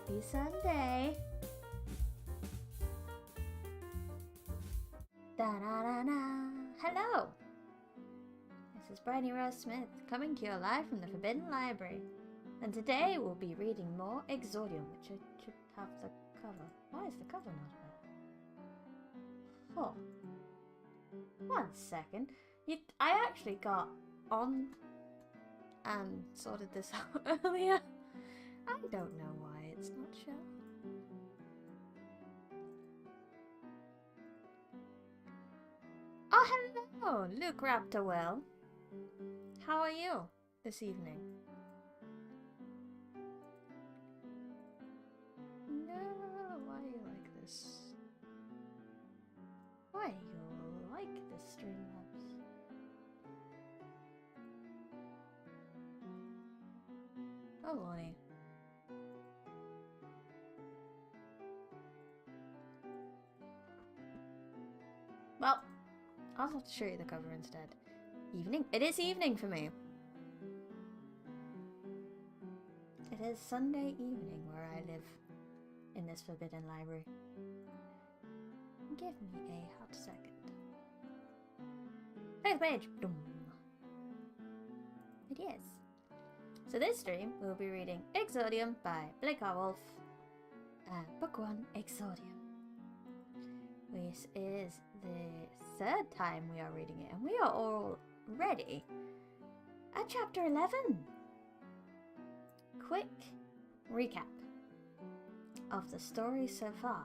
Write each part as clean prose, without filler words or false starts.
Happy Sunday! Da-da-da-da! Hello! This is Bryony Rose Smith, coming to you live from the Forbidden Library. And today we'll be reading more Exordium, which should have the cover. Why is the cover not there? Oh. 1 second. I actually got on and sorted this out earlier. I don't know why it's not showing. Oh, hello, Luke Raptorwell. How are you this evening? No, why are you like this? Why are you like this, Streamlabs? Oh boy. Well, I'll have to show you the cover instead. Evening? It is evening for me. It is Sunday evening where I live in this forbidden library. Give me a hot second. Next page! Boom. It is. So this stream we'll be reading Exordium by Blake R. Wolf. Book 1, Exordium. This is the 3rd time we are reading it, and we are already at chapter 11. Quick recap of the story so far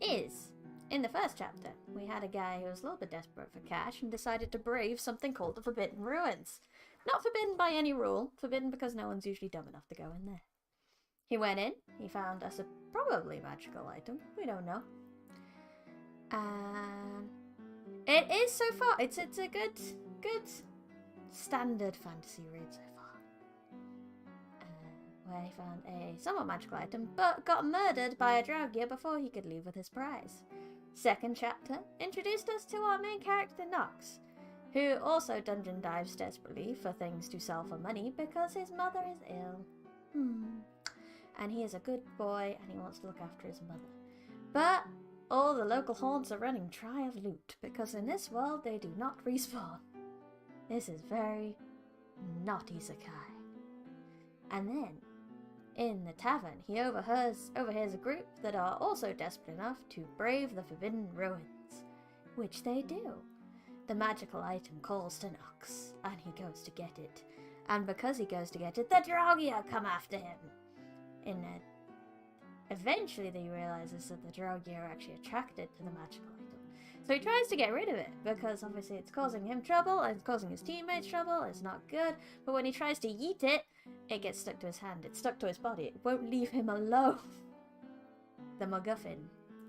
is, in the first chapter, we had a guy who was a little bit desperate for cash and decided to brave something called the Forbidden Ruins. Not forbidden by any rule, forbidden because no one's usually dumb enough to go in there. He went in, he found us a probably magical item, we don't know. And it is so far, it's a good standard fantasy read so far. Where he found a somewhat magical item, but got murdered by a Draugia before he could leave with his prize. Second chapter introduced us to our main character Nox, who also dungeon dives desperately for things to sell for money because his mother is ill. And he is a good boy and he wants to look after his mother. But all the local haunts are running dry of loot because in this world they do not respawn. This is very not isekai. And then, in the tavern, he overhears a group that are also desperate enough to brave the Forbidden Ruins, which they do. The magical item calls to Nox, and he goes to get it. And because he goes to get it, the Draugia come after him. Eventually he realizes that the Draugia are actually attracted to the magical item. So he tries to get rid of it, because obviously it's causing him trouble, and it's causing his teammates trouble, it's not good. But when he tries to yeet it, it gets stuck to his hand, it's stuck to his body, it won't leave him alone. The MacGuffin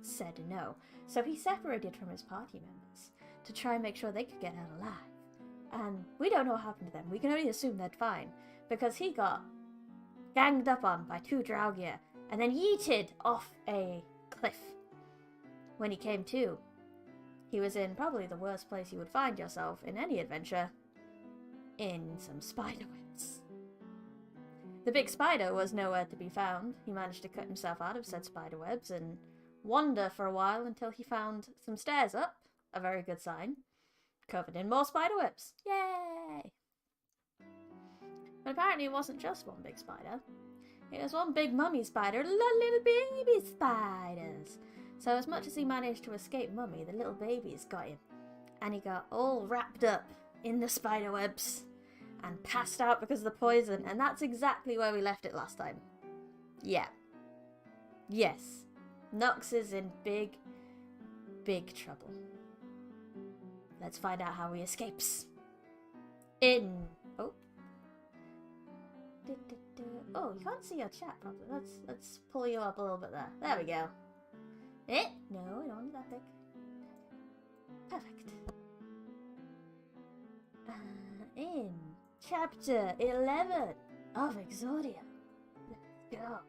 said no, so he separated from his party members to try and make sure they could get out alive. And we don't know what happened to them, we can only assume they're fine, because he got ganged up on by 2 Draugia, and then yeeted off a cliff. When he came to, he was in probably the worst place you would find yourself in any adventure, in some spider webs. The big spider was nowhere to be found. He managed to cut himself out of said spider webs and wander for a while until he found some stairs up, a very good sign, covered in more spider webs. Yay! But apparently it wasn't just one big spider. It was one big mummy spider, little baby spiders. So as much as he managed to escape mummy, the little babies got him. And he got all wrapped up in the spider webs and passed out because of the poison. And that's exactly where we left it last time. Yeah. Yes. Nox is in big trouble. Let's find out how he escapes. Oh, you can't see your chat properly. Let's pull you up a little bit there. There we go. No, I don't want that big. Perfect. In chapter 11 of Exordium. Let's go.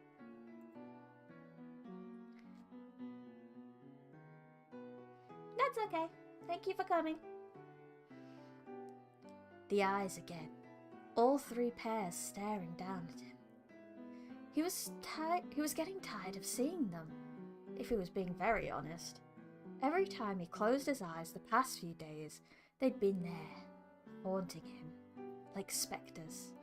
That's okay. Thank you for coming. The eyes again. All 3 pairs staring down at him. He was getting tired of seeing them, if he was being very honest. Every time he closed his eyes the past few days, they'd been there, haunting him, like spectres.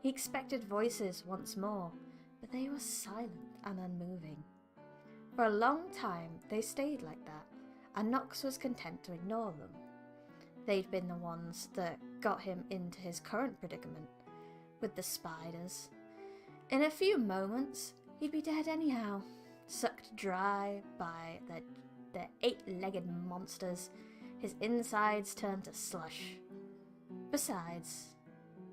He expected voices once more, but they were silent and unmoving. For a long time, they stayed like that, and Knox was content to ignore them. They'd been the ones that got him into his current predicament, with the spiders. In a few moments, he'd be dead anyhow, sucked dry by the 8-legged monsters, his insides turned to slush. Besides,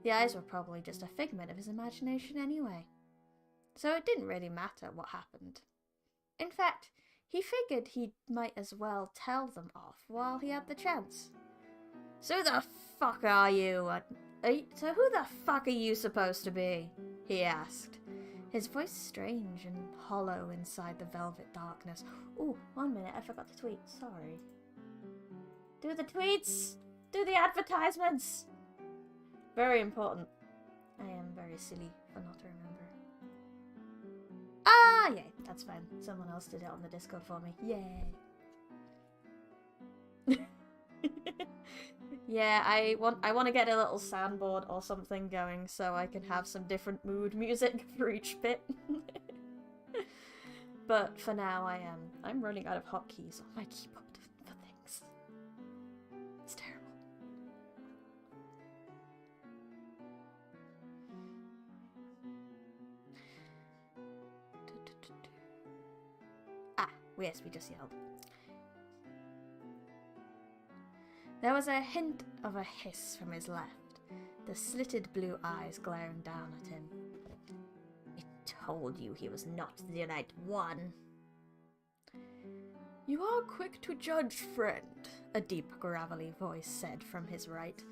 the eyes were probably just a figment of his imagination anyway, so it didn't really matter what happened. In fact, he figured he might as well tell them off while he had the chance. So who the fuck are you? So who the fuck are you supposed to be? He asked, his voice strange and hollow inside the velvet darkness. Ooh, 1 minute, I forgot to tweet, sorry. Do the tweets! Do the advertisements! Very important. I am very silly for not to remember. Ah, yay, that's fine. Someone else did it on the Discord for me. Yay. Yeah, I want to get a little soundboard or something going so I can have some different mood music for each bit. But for now, I'm running out of hotkeys on my keyboard for things. It's terrible. Ah, yes, we just yelled. There was a hint of a hiss from his left, the slitted blue eyes glaring down at him. I told you he was not the right one. You are quick to judge, friend, a deep, gravelly voice said from his right,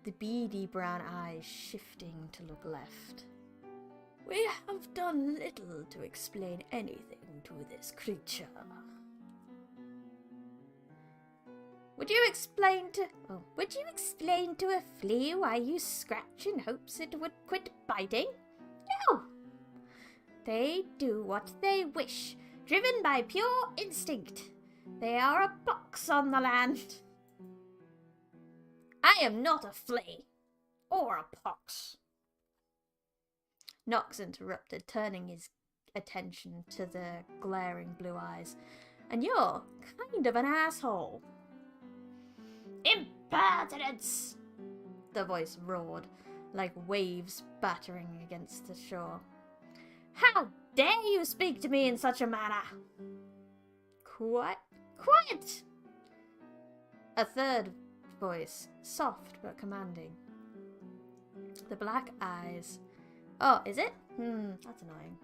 the beady brown eyes shifting to look left. We have done little to explain anything to this creature. Would you explain to a flea why you scratch in hopes it would quit biting? No! They do what they wish, driven by pure instinct. They are a pox on the land. I am not a flea, or a pox. Knox interrupted, turning his attention to the glaring blue eyes. And you're kind of an asshole. Impertinence! The voice roared, like waves battering against the shore. How dare you speak to me in such a manner? Quiet! A third voice, soft but commanding. The black eyes. Oh, is it? That's annoying.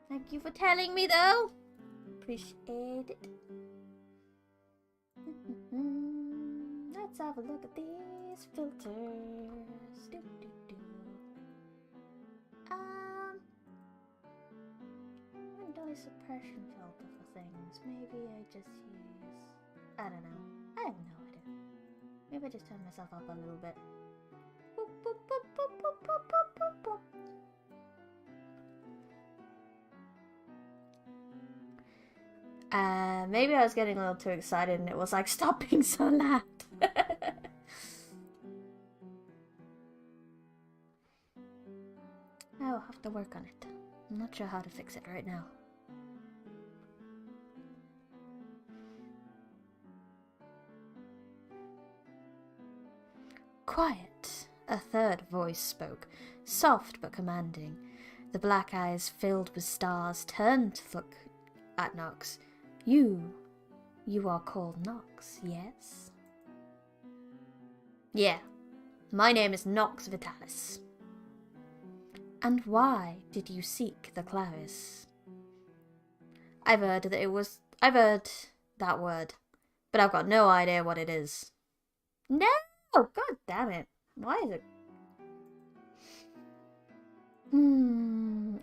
Thank you for telling me, though. Appreciate it. Let's have a look at these filters. Noise suppression filter for things. Maybe I just use... I don't know. I have no idea. Maybe I just turn myself up a little bit. Boop, boop, boop, boop, boop, boop, boop, boop, boop. Maybe I was getting a little too excited and it was like, stop being so loud. I'll have to work on it. I'm not sure how to fix it right now. Quiet, a third voice spoke, soft but commanding. The black eyes filled with stars turned to look at Knox. You are called Knox, yes? Yeah, my name is Knox Vitalis. And why did you seek the Clavis? I've heard that word, but I've got no idea what it is. No! God damn it. Why is it?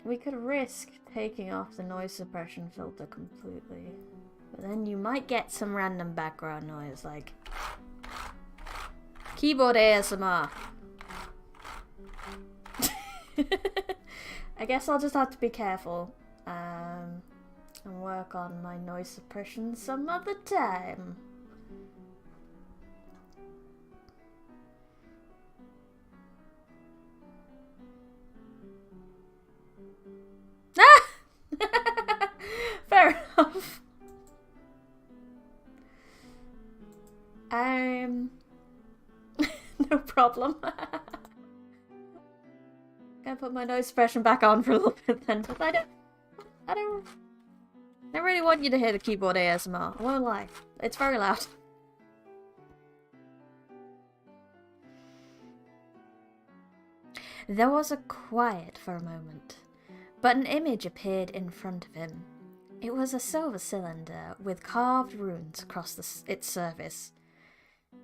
We could risk taking off the noise suppression filter completely. But then you might get some random background noise, like keyboard ASMR. I guess I'll just have to be careful. And work on my noise suppression some other time. Ah! Fair enough. No problem. Gonna put my noise suppression back on for a little bit then, but I don't really want you to hear the keyboard ASMR. I won't lie. It's very loud. There was a quiet for a moment, but an image appeared in front of him. It was a silver cylinder with carved runes across its surface.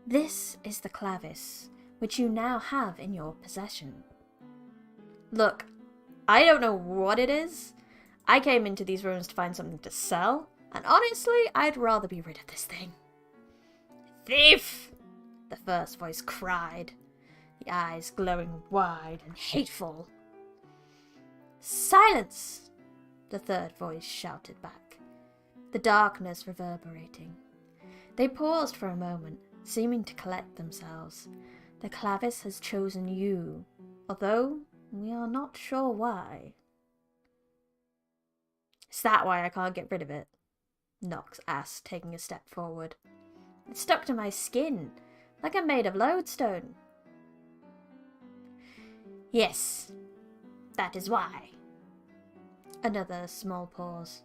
This is the clavis, which you now have in your possession. Look, I don't know what it is. I came into these ruins to find something to sell, and honestly, I'd rather be rid of this thing. Thief! The first voice cried, the eyes glowing wide and hateful. Silence! The third voice shouted back, the darkness reverberating. They paused for a moment, seeming to collect themselves. The clavis has chosen you, although we are not sure why. Is that why I can't get rid of it? Nox asked, taking a step forward. It's stuck to my skin, like I'm made of lodestone. Yes, that is why. Another small pause.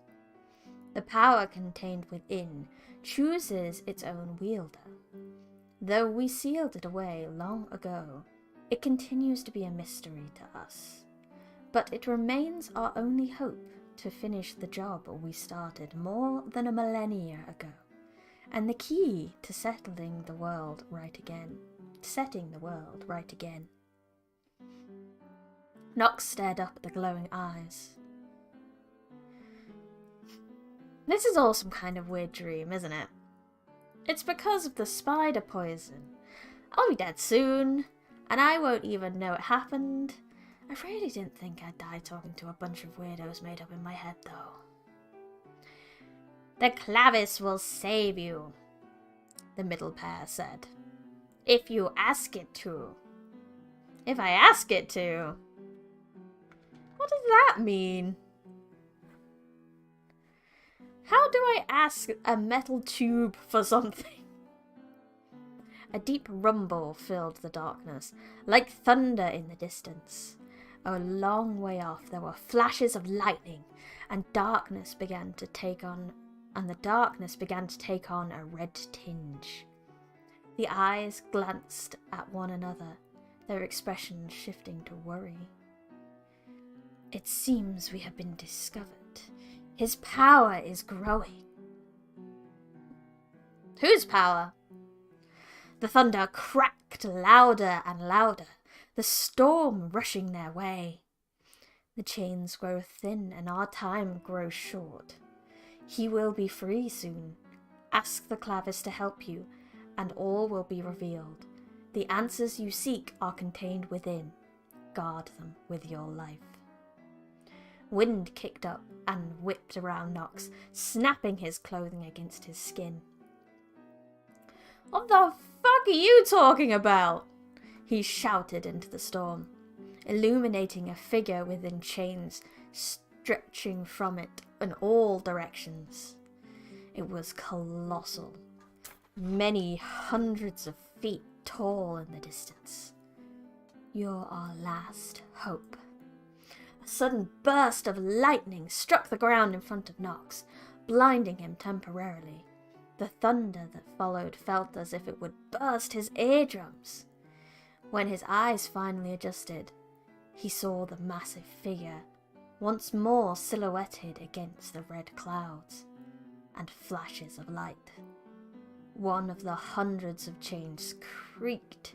The power contained within chooses its own wielder. Though we sealed it away long ago, it continues to be a mystery to us. But it remains our only hope to finish the job we started more than a millennia ago, and the key to setting the world right again. Nox stared up at the glowing eyes. This is all some kind of weird dream, isn't it? It's because of the spider poison. I'll be dead soon, and I won't even know it happened. I really didn't think I'd die talking to a bunch of weirdos made up in my head, though. The clavis will save you, the middle pair said. If you ask it to. If I ask it to? What does that mean? How do I ask a metal tube for something? A deep rumble filled the darkness, like thunder in the distance. A long way off there were flashes of lightning, and the darkness began to take on a red tinge. The eyes glanced at one another, their expressions shifting to worry. It seems we have been discovered. His power is growing. Whose power? The thunder cracked louder and louder, the storm rushing their way. The chains grow thin and our time grows short. He will be free soon. Ask the clavis to help you, and all will be revealed. The answers you seek are contained within. Guard them with your life. Wind kicked up and whipped around Nox, snapping his clothing against his skin. What the fuck are you talking about? He shouted into the storm, illuminating a figure within chains, stretching from it in all directions. It was colossal, many hundreds of feet tall in the distance. You're our last hope. A sudden burst of lightning struck the ground in front of Nox, blinding him temporarily. The thunder that followed felt as if it would burst his eardrums. When his eyes finally adjusted, he saw the massive figure, once more silhouetted against the red clouds and flashes of light. One of the hundreds of chains creaked,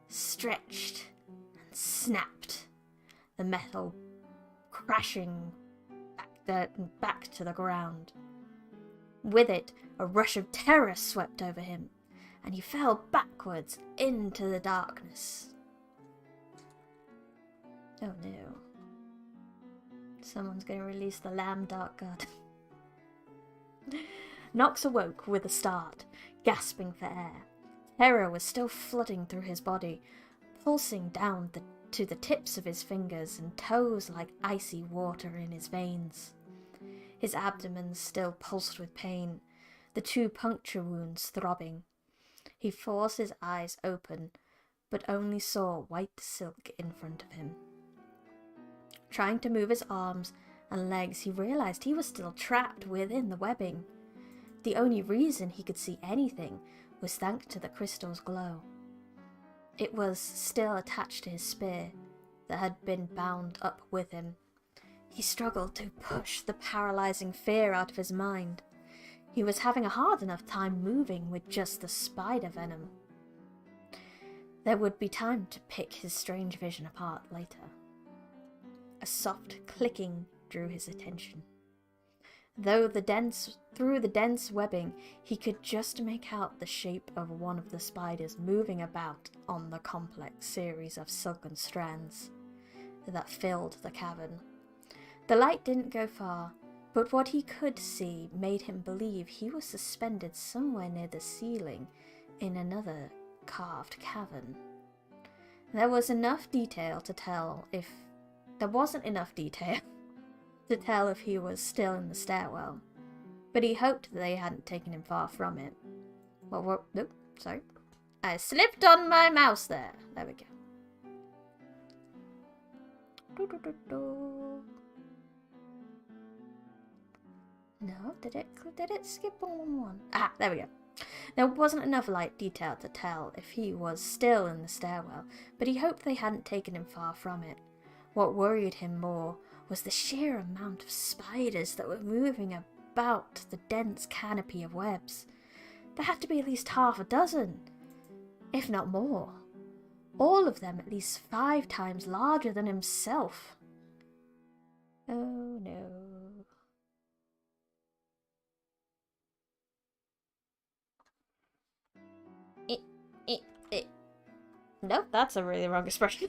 stretched, and snapped, the metal crashing back to the ground. With it, a rush of terror swept over him, and he fell backwards into the darkness. Oh no. Someone's going to release the lamb dark god. Nox awoke with a start, gasping for air. Terror was still flooding through his body, pulsing down to the tips of his fingers and toes like icy water in his veins. His abdomen still pulsed with pain, the 2 puncture wounds throbbing. He forced his eyes open, but only saw white silk in front of him. Trying to move his arms and legs, he realized he was still trapped within the webbing. The only reason he could see anything was thanks to the crystal's glow. It was still attached to his spear that had been bound up with him. He struggled to push the paralyzing fear out of his mind. He was having a hard enough time moving with just the spider venom. There would be time to pick his strange vision apart later. A soft clicking drew his attention. Through the dense webbing, he could just make out the shape of one of the spiders moving about on the complex series of silken strands that filled the cavern. The light didn't go far, but what he could see made him believe he was suspended somewhere near the ceiling in another carved cavern. There wasn't enough detail to tell if he was still in the stairwell, but he hoped they hadn't taken him far from it. Nope, sorry. I slipped on my mouse there. There we go. No, did it skip on one? Ah, there we go. There wasn't enough light detail to tell if he was still in the stairwell, but he hoped they hadn't taken him far from it. What worried him more was the sheer amount of spiders that were moving about the dense canopy of webs. There had to be at least half a dozen, if not more. All of them at least 5 times larger than himself. Oh no. Nope, that's a really wrong expression.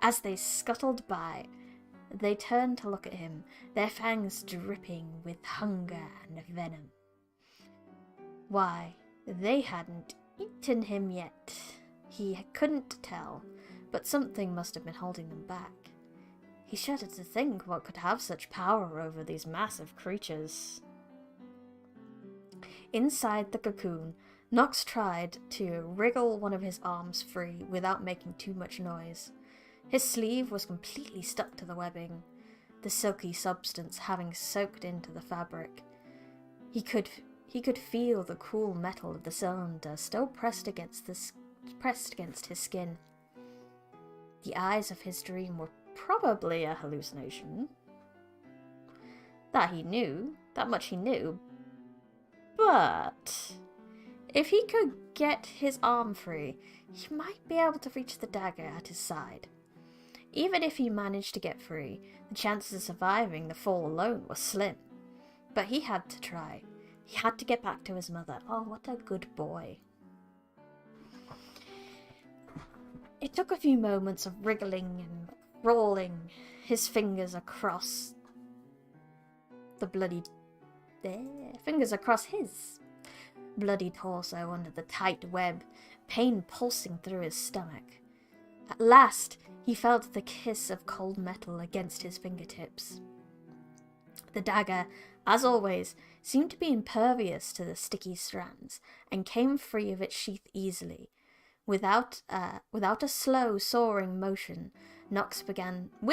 As they scuttled by, they turned to look at him, their fangs dripping with hunger and venom. Why, they hadn't eaten him yet. He couldn't tell, but something must have been holding them back. He shuddered to think what could have such power over these massive creatures. Inside the cocoon, Nox tried to wriggle one of his arms free without making too much noise. His sleeve was completely stuck to the webbing, the silky substance having soaked into the fabric. He could feel the cool metal of the cylinder still pressed against his skin. The eyes of his dream were probably a hallucination. That much he knew. But if he could get his arm free, he might be able to reach the dagger at his side. Even if he managed to get free, the chances of surviving the fall alone were slim. But he had to try. He had to get back to his mother. Oh, what a good boy. It took a few moments of wriggling and rolling his fingers across his bloody torso under the tight web, pain pulsing through his stomach. At last, he felt the kiss of cold metal against his fingertips. The dagger, as always, seemed to be impervious to the sticky strands, and came free of its sheath easily. Without a slow, soaring motion, Nox began to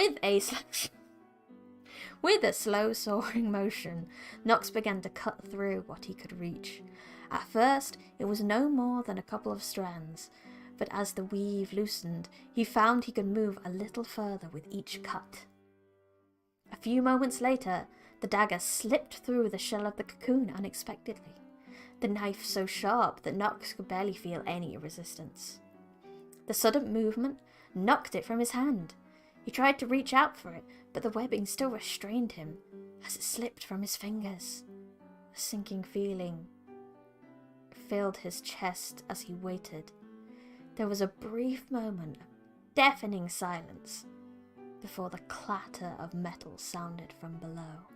cut through what he could reach. At first, it was no more than a couple of strands, but as the weave loosened, he found he could move a little further with each cut. A few moments later, the dagger slipped through the shell of the cocoon unexpectedly, the knife so sharp that Nox could barely feel any resistance. The sudden movement knocked it from his hand. He tried to reach out for it, but the webbing still restrained him as it slipped from his fingers. A sinking feeling filled his chest as he waited. There was a brief moment of deafening silence before the clatter of metal sounded from below.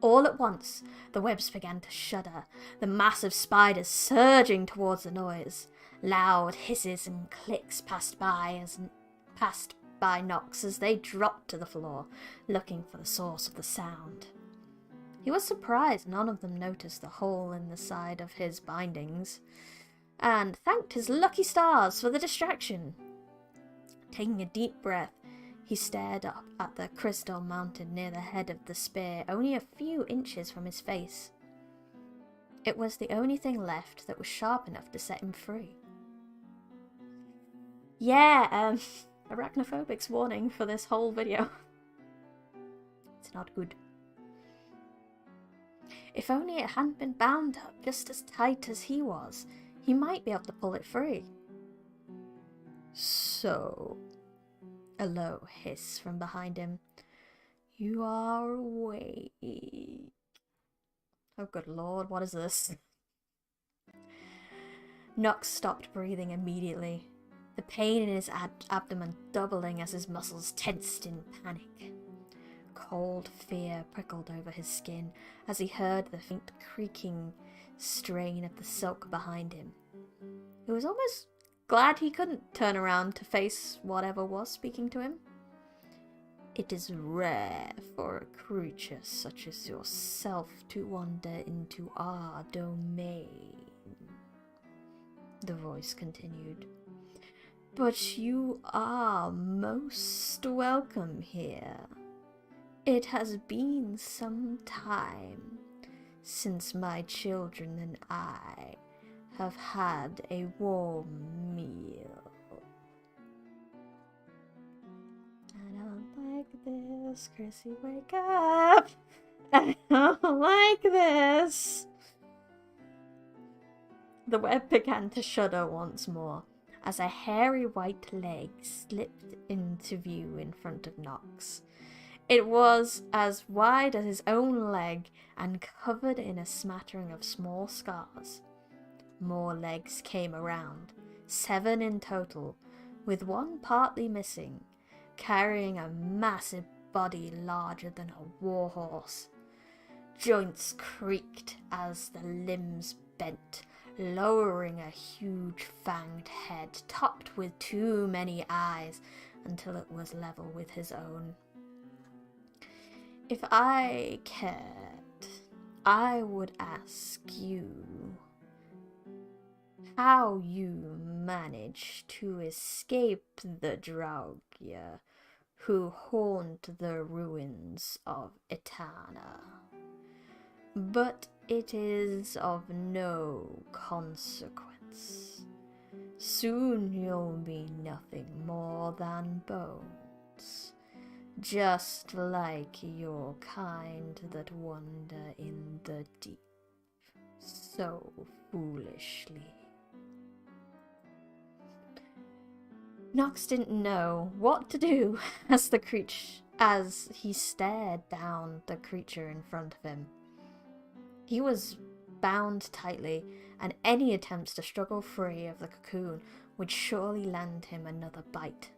All at once, the webs began to shudder, the massive spiders surging towards the noise. Loud hisses and clicks passed by Nox as they dropped to the floor, looking for the source of the sound. He was surprised none of them noticed the hole in the side of his bindings, and thanked his lucky stars for the distraction. Taking a deep breath, he stared up at the crystal mounted near the head of the spear, only a few inches from his face. It was the only thing left that was sharp enough to set him free. Yeah, arachnophobic's warning for this whole video. It's not good. If only it hadn't been bound up just as tight as he was, he might be able to pull it free. So, a low hiss from behind him. You are awake. Oh good lord, what is this? Nox stopped breathing immediately, the pain in his abdomen doubling as his muscles tensed in panic. Cold fear prickled over his skin as he heard the faint creaking strain of the silk behind him. He was almost glad he couldn't turn around to face whatever was speaking to him. It is rare for a creature such as yourself to wander into our domain, the voice continued. But you are most welcome here. It has been some time since my children and I have had a warm meal. I don't like this, Chrissy, wake up! I don't like this! The web began to shudder once more as a hairy white leg slipped into view in front of Nox. It was as wide as his own leg and covered in a smattering of small scars. More legs came around, 7 in total, with one partly missing, carrying a massive body larger than a warhorse. Joints creaked as the limbs bent, lowering a huge fanged head topped with too many eyes until it was level with his own. If I cared, I would ask you how you managed to escape the Draugr who haunt the ruins of Etana. But it is of no consequence. Soon you'll be nothing more than bones, just like your kind that wander in the deep so foolishly. Nox didn't know what to do as he stared down the creature in front of him. He was bound tightly, and any attempts to struggle free of the cocoon would surely land him another bite.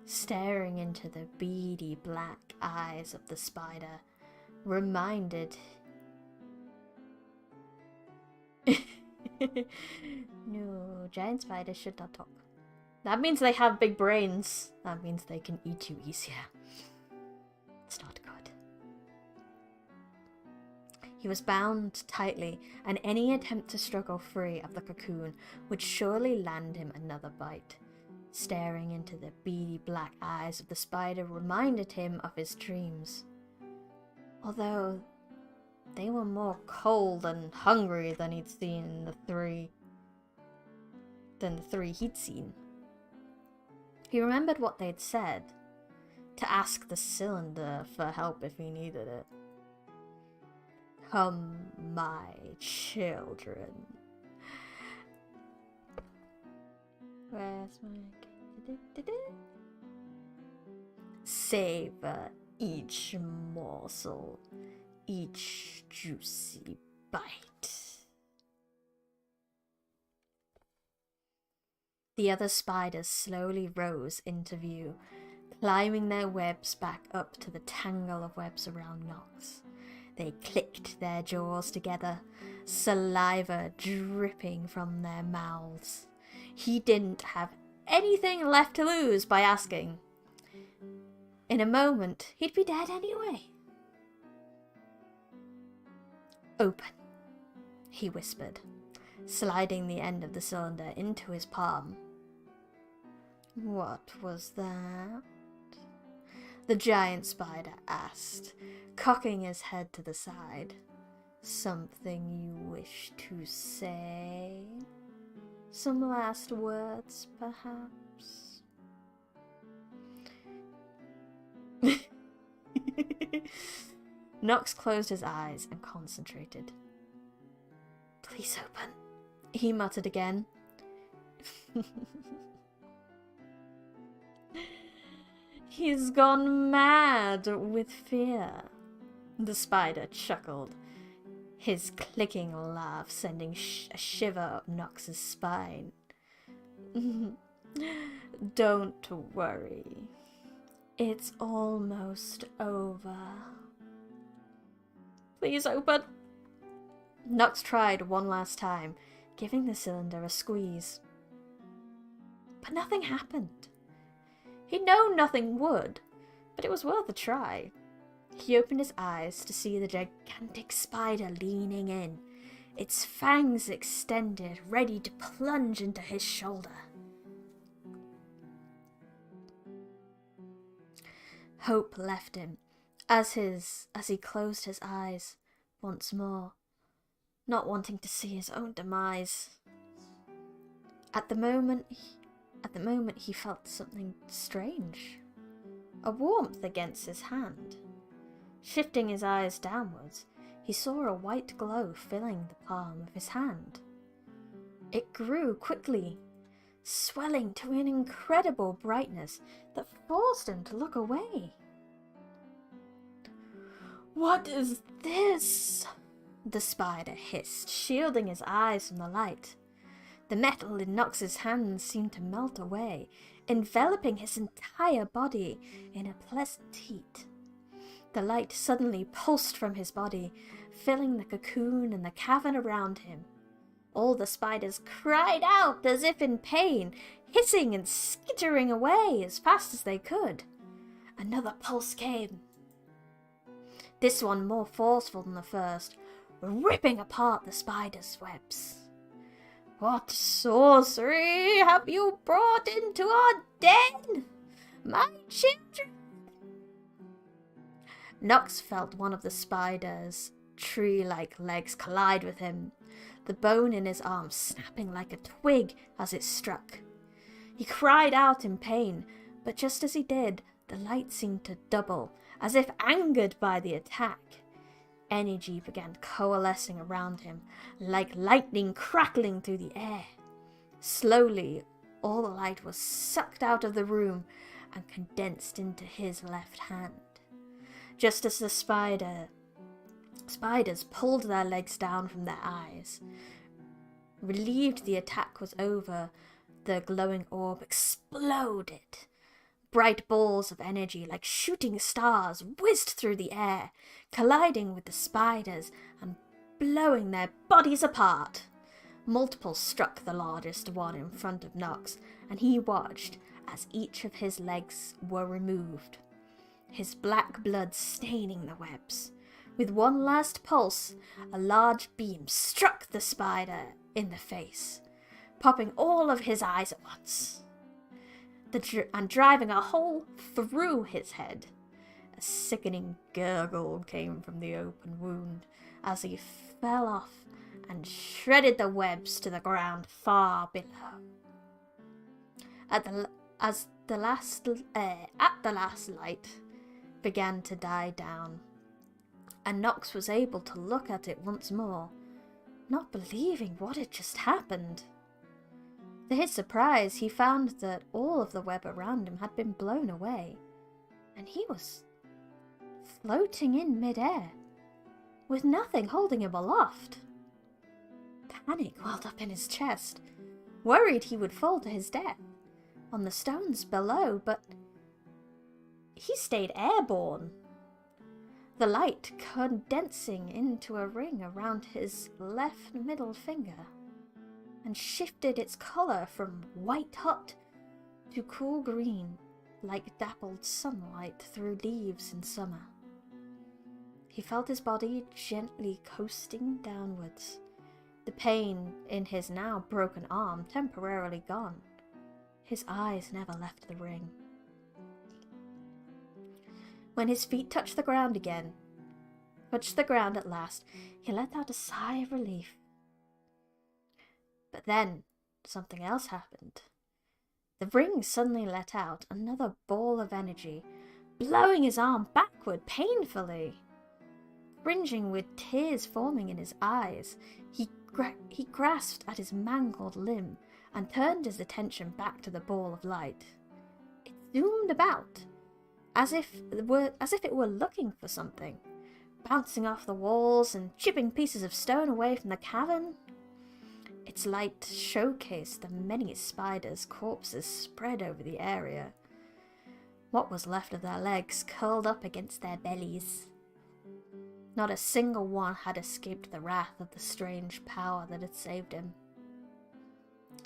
Staring into the beady black eyes of the spider reminded... No, giant spiders should not talk. That means they have big brains. That means they can eat you easier. It's not good. He was bound tightly, and any attempt to struggle free of the cocoon would surely land him another bite. Staring into the beady black eyes of the spider reminded him of his dreams. Although they were more cold and hungry than he'd seen in the three he'd seen. He remembered what they'd said, to ask the cylinder for help if he needed it. Come, my children. Where's my... Savor each morsel, each juicy bite. The other spiders slowly rose into view, climbing their webs back up to the tangle of webs around Nox. They clicked their jaws together, saliva dripping from their mouths. He didn't have anything left to lose by asking. In a moment, he'd be dead anyway. "Open," he whispered, sliding the end of the cylinder into his palm. "What was that?" the giant spider asked, cocking his head to the side. "Something you wish to say? Some last words, perhaps?" Nox closed his eyes and concentrated. "Please open," he muttered again. "He's gone mad with fear," the spider chuckled, his clicking laugh sending a shiver up Nox's spine. "Don't worry. It's almost over." "Please open." Nox tried one last time, giving the cylinder a squeeze. But nothing happened. He'd known nothing would, but it was worth a try. He opened his eyes to see the gigantic spider leaning in, its fangs extended, ready to plunge into his shoulder. Hope left him as he closed his eyes once more, not wanting to see his own demise. At the moment he felt something strange, a warmth against his hand. Shifting his eyes downwards, he saw a white glow filling the palm of his hand. It grew quickly, swelling to an incredible brightness that forced him to look away. "What is this?" the spider hissed, shielding his eyes from the light. The metal in Nox's hands seemed to melt away, enveloping his entire body in a pleasant heat. The light suddenly pulsed from his body, filling the cocoon and the cavern around him. All the spiders cried out as if in pain, hissing and skittering away as fast as they could. Another pulse came, this one more forceful than the first, ripping apart the spider's webs. "What sorcery have you brought into our den, my children?" Nox felt one of the spider's tree-like legs collide with him, the bone in his arm snapping like a twig as it struck. He cried out in pain, but just as he did, the light seemed to double, as if angered by the attack. Energy began coalescing around him, like lightning crackling through the air. Slowly, all the light was sucked out of the room and condensed into his left hand. Just as the spiders pulled their legs down from their eyes. Relieved the attack was over, the glowing orb exploded. Bright balls of energy, like shooting stars, whizzed through the air, colliding with the spiders and blowing their bodies apart. Multiple struck the largest one in front of Nox, and he watched as each of his legs were removed, his black blood staining the webs. With one last pulse, a large beam struck the spider in the face, popping all of his eyes at once, and driving a hole through his head. A sickening gurgle came from the open wound as he fell off and shredded the webs to the ground far below. At the last light began to die down, and Nox was able to look at it once more, not believing what had just happened. To his surprise, he found that all of the web around him had been blown away, and he was floating in mid-air, with nothing holding him aloft. Panic welled up in his chest. worried he would fall to his death on the stones below, but he stayed airborne, the light condensing into a ring around his left middle finger, and shifted its colour from white hot to cool green, like dappled sunlight through leaves in summer. He felt his body gently coasting downwards, the pain in his now broken arm temporarily gone. His eyes never left the ring. When his feet touched the ground at last, he let out a sigh of relief. But then something else happened. The ring suddenly let out another ball of energy, blowing his arm backward painfully. Cringing with tears forming in his eyes, he grasped at his mangled limb and turned his attention back to the ball of light. It zoomed about, as if it were looking for something, bouncing off the walls and chipping pieces of stone away from the cavern. Its light showcased the many spiders' corpses spread over the area. What was left of their legs curled up against their bellies. Not a single one had escaped the wrath of the strange power that had saved him.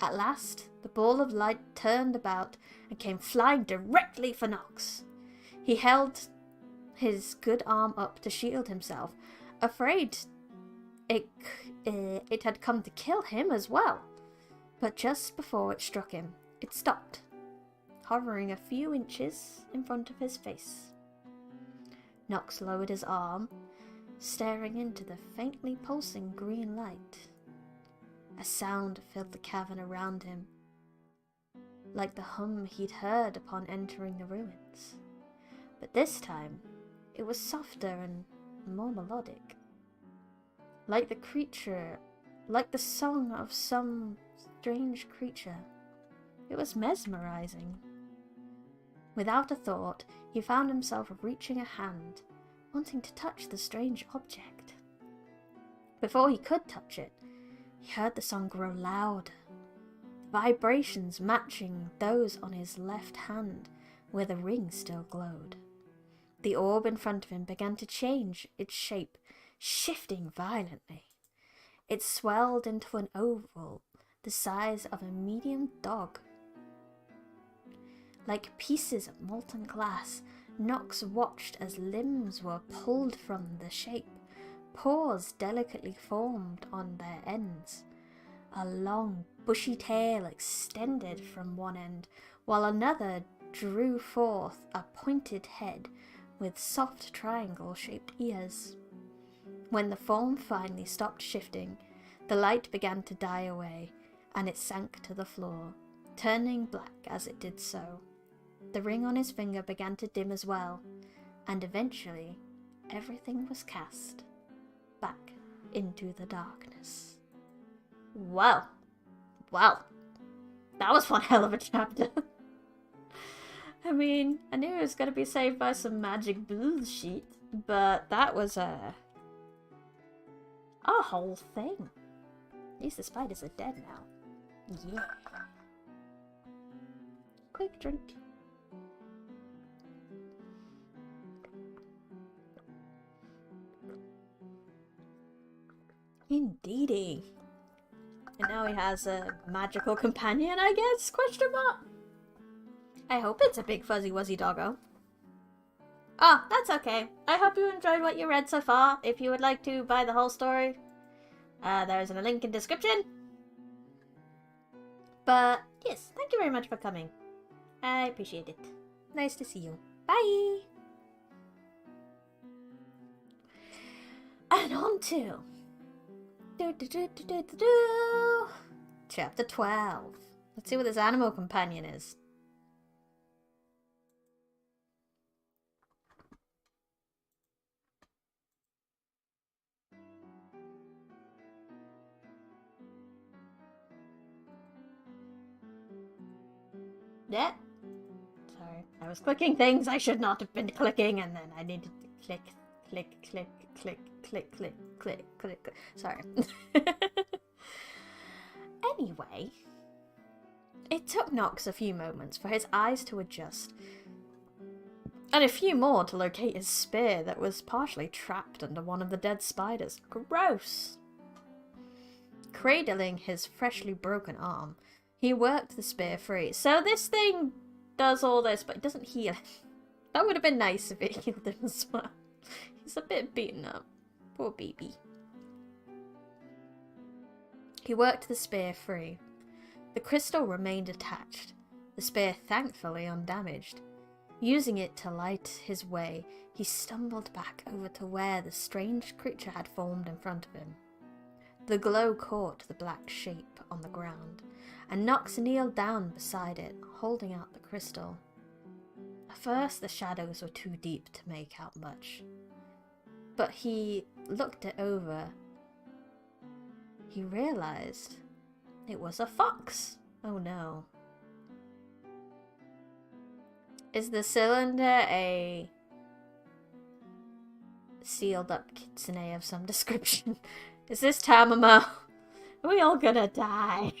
At last, the ball of light turned about and came flying directly for Nox. He held his good arm up to shield himself, afraid it had come to kill him as well. But just before it struck him, it stopped, hovering a few inches in front of his face. Nox lowered his arm, staring into the faintly pulsing green light. A sound filled the cavern around him, like the hum he'd heard upon entering the ruins. But this time, it was softer and more melodic. Like the song of some strange creature. It was mesmerizing. Without a thought, he found himself reaching a hand, wanting to touch the strange object. Before he could touch it, he heard the song grow louder, the vibrations matching those on his left hand, where the ring still glowed. The orb in front of him began to change its shape, shifting violently. It swelled into an oval the size of a medium dog. Like pieces of molten glass, Nox watched as limbs were pulled from the shape, paws delicately formed on their ends. A long, bushy tail extended from one end, while another drew forth a pointed head with soft triangle-shaped ears. When the form finally stopped shifting, the light began to die away, and it sank to the floor, turning black as it did so. The ring on his finger began to dim as well, and eventually everything was cast back into the darkness. Well, that was one hell of a chapter. I mean, I knew it was going to be saved by some magic bullshit, but that was a whole thing. At least the spiders are dead now. Yeah. Quick drink. Indeedy. And now he has a magical companion, I guess? Question mark? I hope it's a big fuzzy wuzzy doggo. Oh, that's okay. I hope you enjoyed what you read so far. If you would like to buy the whole story, there's a link in description. But yes, thank you very much for coming. I appreciate it. Nice to see you. Bye! And on to Chapter 12. Let's see what this animal companion is. Yeah. Sorry. I was clicking things I should not have been clicking, and then I needed to click, click, click, click, click, click, click, click, click. Sorry. Anyway, It took Nox a few moments for his eyes to adjust, and a few more to locate his spear that was partially trapped under one of the dead spiders. Gross! Cradling his freshly broken arm, he worked the spear free. So this thing does all this, but it doesn't heal. That would have been nice if it healed him as well. He's a bit beaten up. Poor baby. He worked the spear free. The crystal remained attached, the spear thankfully undamaged. Using it to light his way, he stumbled back over to where the strange creature had formed in front of him. The glow caught the black shape on the ground, and Nox kneeled down beside it, holding out the crystal. At first the shadows were too deep to make out much, but he looked it over. He realized it was a fox. Oh no. Is the cylinder a sealed up kitsune of some description? Is this Tamamo? Are we all gonna die?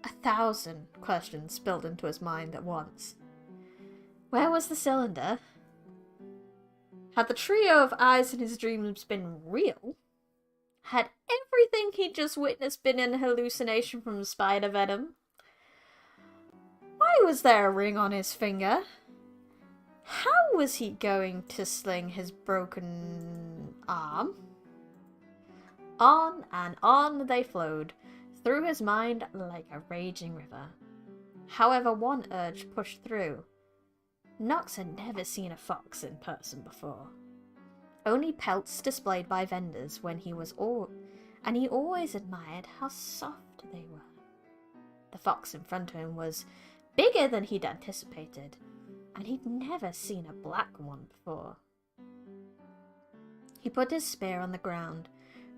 1,000 questions spilled into his mind at once. Where was the cylinder? Had the trio of eyes in his dreams been real? Had everything he'd just witnessed been an hallucination from spider venom? Why was there a ring on his finger? How was he going to sling his broken arm? On and on they flowed, through his mind like a raging river. However, one urge pushed through. Nox had never seen a fox in person before. Only pelts displayed by vendors when he was and he always admired how soft they were. The fox in front of him was bigger than he'd anticipated, and he'd never seen a black one before. He put his spear on the ground,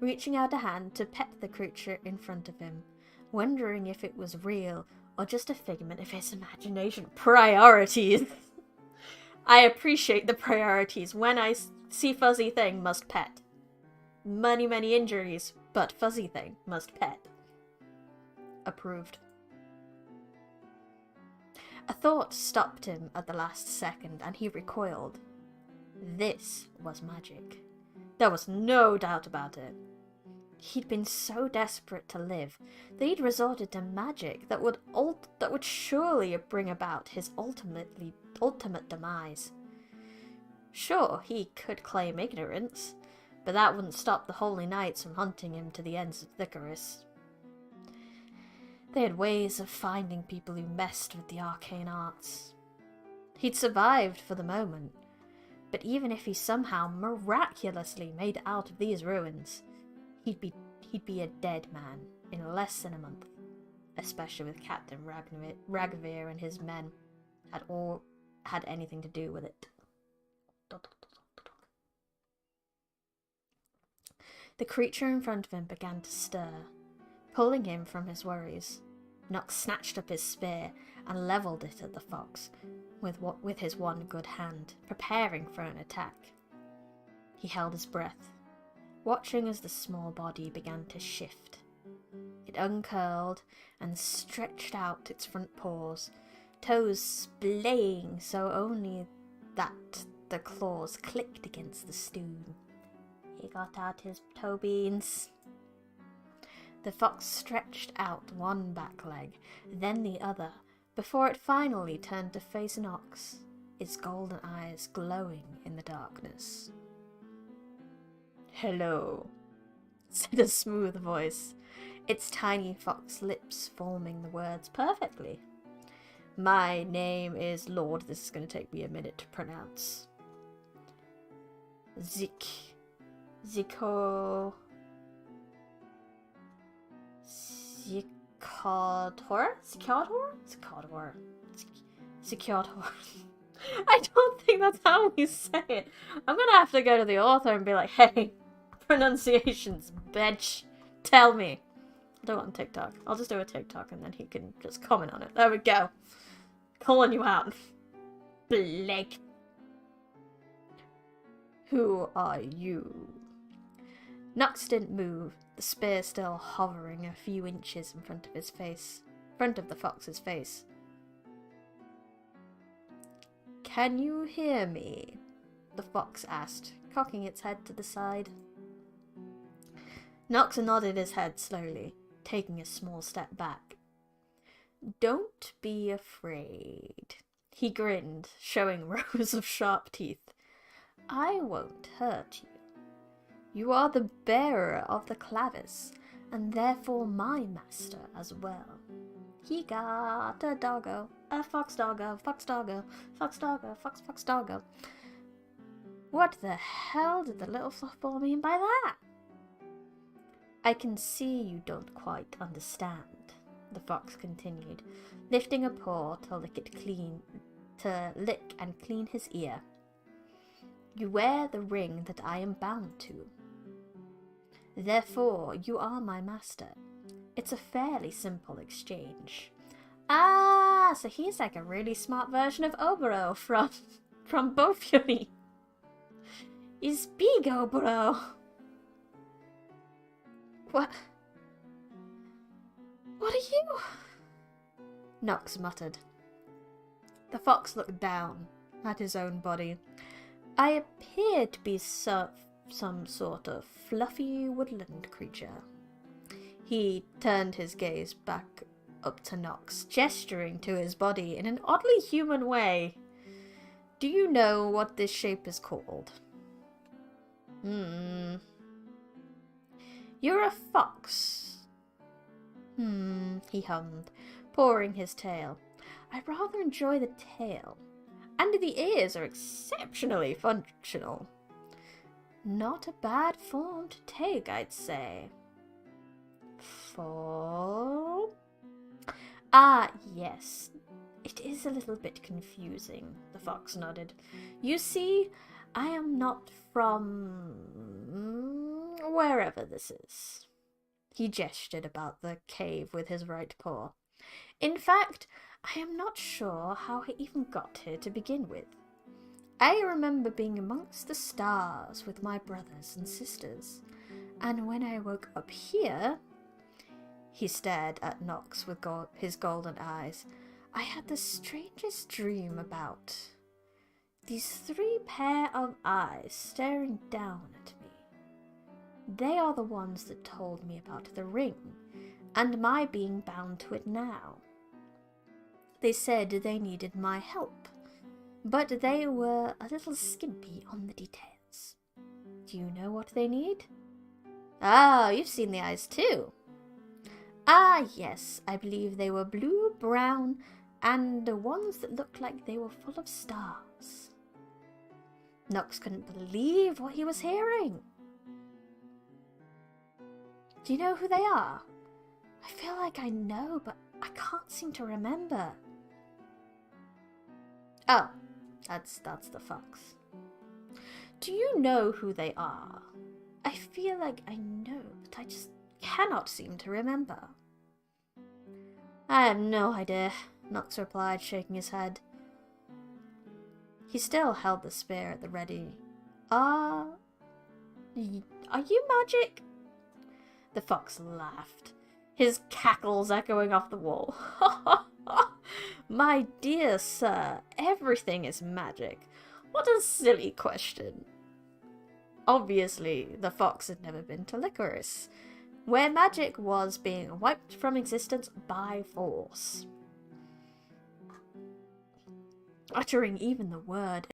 reaching out a hand to pet the creature in front of him, wondering if it was real or just a figment of his imagination. Priorities! I appreciate the priorities. When I see fuzzy thing, must pet. Many injuries, but fuzzy thing, must pet. Approved. A thought stopped him at the last second, and he recoiled. This was magic. There was no doubt about it. He'd been so desperate to live that he'd resorted to magic that would surely bring about his ultimate demise. Sure, he could claim ignorance, but that wouldn't stop the Holy Knights from hunting him to the ends of Icarus. They had ways of finding people who messed with the arcane arts. He'd survived for the moment, but even if he somehow miraculously made it out of these ruins, he'd be a dead man in less than a month, especially with Captain Ragavir and his men had anything to do with it. The creature in front of him began to stir, pulling him from his worries. Nox snatched up his spear and levelled it at the fox with his one good hand, preparing for an attack. He held his breath, watching as the small body began to shift. It uncurled and stretched out its front paws, toes splaying so only that the claws clicked against the stone. He got out his toe beans. The fox stretched out one back leg, then the other, before it finally turned to face Nox, its golden eyes glowing in the darkness. "Hello," said a smooth voice, its tiny fox lips forming the words perfectly. "My name is Lord," this is going to take me a minute to pronounce, Zikador? I don't think that's how we say it. I'm gonna have to go to the author and be like, hey, pronunciations, bitch. Tell me. I'll do it on TikTok. I'll just do a TikTok and then he can just comment on it. There we go. Calling you out. Blake. Who are you? Knox didn't move, the spear still hovering a few inches in front of the fox's face. "Can you hear me?" the fox asked, cocking its head to the side. Knox nodded his head slowly, taking a small step back. "Don't be afraid." He grinned, showing rows of sharp teeth. "I won't hurt you. You are the bearer of the clavis, and therefore my master as well. He got a doggo, a fox doggo, fox doggo, fox doggo, fox fox doggo." What the hell did the little softball mean by that? "I can see you don't quite understand," the fox continued, lifting a paw to lick and clean his ear. "You wear the ring that I am bound to. Therefore, you are my master. It's a fairly simple exchange." Ah, so he's like a really smart version of Oboro from Bofuri. He's big Oboro. What are you? Knox muttered. The fox looked down at his own body. "I appear to be some sort of fluffy woodland creature." He turned his gaze back up to Knox, gesturing to his body in an oddly human way. "Do you know what this shape is called?" "You're a fox." He hummed, pawing his tail. "I rather enjoy the tail, and the ears are exceptionally functional. Not a bad form to take, I'd say." "For?" "Ah, yes. It is a little bit confusing," the fox nodded. "You see, I am not from wherever this is." He gestured about the cave with his right paw. "In fact, I am not sure how I even got here to begin with. I remember being amongst the stars with my brothers and sisters, and when I woke up here," he stared at Knox with his golden eyes, "I had the strangest dream about these 3 pair of eyes staring down at me. They are the ones that told me about the ring, and my being bound to it now. They said they needed my help, but they were a little skimpy on the details. Do you know what they need?" "Ah, you've seen the eyes too." "Ah, yes, I believe they were blue, brown, and the ones that looked like they were full of stars." Knox couldn't believe what he was hearing. "Do you know who they are?" "I feel like I know, but I can't seem to remember." "Oh, that's the fox." "Do you know who they are?" "I feel like I know, but I just cannot seem to remember." "I have no idea," Knox replied, shaking his head. He still held the spear at the ready. Are you magic?" The fox laughed, his cackles echoing off the wall. "My dear sir, everything is magic. What a silly question." Obviously, the fox had never been to Licorice, where magic was being wiped from existence by force. Uttering even the word